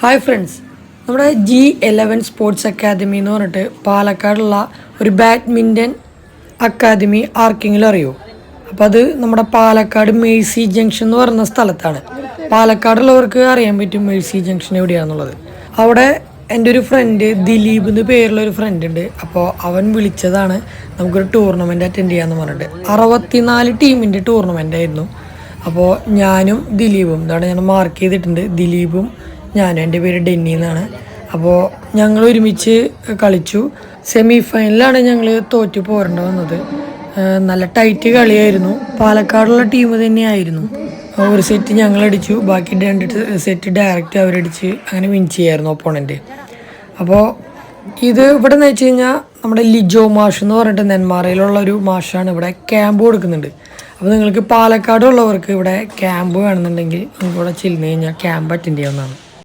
Hi friends, നമ്മുടെ G11 sports academy എന്ന് പറഞ്ഞിട്ട് പാലക്കാടുള്ള ഒരു ബാഡ്മിൻ്റൺ അക്കാദമി ആർക്കെങ്കിലും അറിയോ? അപ്പോൾ അത് നമ്മുടെ പാലക്കാട് മേഴ്സി ജംഗ്ഷൻ എന്ന് പറയുന്ന സ്ഥലത്താണ്. പാലക്കാടുള്ളവർക്ക് അറിയാൻ പറ്റും മേഴ്സി ജംഗ്ഷൻ എവിടെയാണെന്നുള്ളത്. അവിടെ എൻ്റെ ഒരു ഫ്രണ്ട് ദിലീപ് എന്ന് പേരുള്ള ഒരു ഫ്രണ്ട് ഉണ്ട്. അപ്പോൾ അവൻ വിളിച്ചതാണ് നമുക്കൊരു ടൂർണമെൻറ്റ് അറ്റൻഡ് ചെയ്യാമെന്ന് പറഞ്ഞിട്ട്. 64 ടീമിൻ്റെ ടൂർണമെൻ്റ് ആയിരുന്നു. അപ്പോൾ ഞാനും ദിലീപും എന്താണ് ഞാൻ മാർക്ക് ചെയ്തിട്ടുണ്ട്. ദിലീപും ഞാനും, എൻ്റെ പേര് ഡെന്നി എന്നാണ്. അപ്പോൾ ഞങ്ങൾ ഒരുമിച്ച് കളിച്ചു. സെമി ഫൈനലാണ് ഞങ്ങൾ തോറ്റു പോരേണ്ടി വന്നത്. നല്ല ടൈറ്റ് കളിയായിരുന്നു. പാലക്കാടുള്ള ടീം തന്നെയായിരുന്നു. ഒരു സെറ്റ് ഞങ്ങളടിച്ചു, ബാക്കി 2 സെറ്റ് ഡയറക്റ്റ് അവരടിച്ച് അങ്ങനെ വിൻ ചെയ്യായിരുന്നു ഒപ്പോണൻറ്റ്. അപ്പോൾ ഇത് ഇവിടെ എന്ന് വെച്ച് കഴിഞ്ഞാൽ നമ്മുടെ ലിജോ മാഷ് എന്ന് പറഞ്ഞിട്ട് നെന്മാറയിലുള്ള ഒരു മാഷാണ് ഇവിടെ ക്യാമ്പ് കൊടുക്കുന്നുണ്ട്. അപ്പോൾ നിങ്ങൾക്ക് പാലക്കാടുള്ളവർക്ക് ഇവിടെ ക്യാമ്പ് വേണമെന്നുണ്ടെങ്കിൽ നമുക്ക് ഇവിടെ ചെല്ലുന്നു കഴിഞ്ഞാൽ ക്യാമ്പ് അറ്റൻഡ് ചെയ്യാവുന്നതാണ്.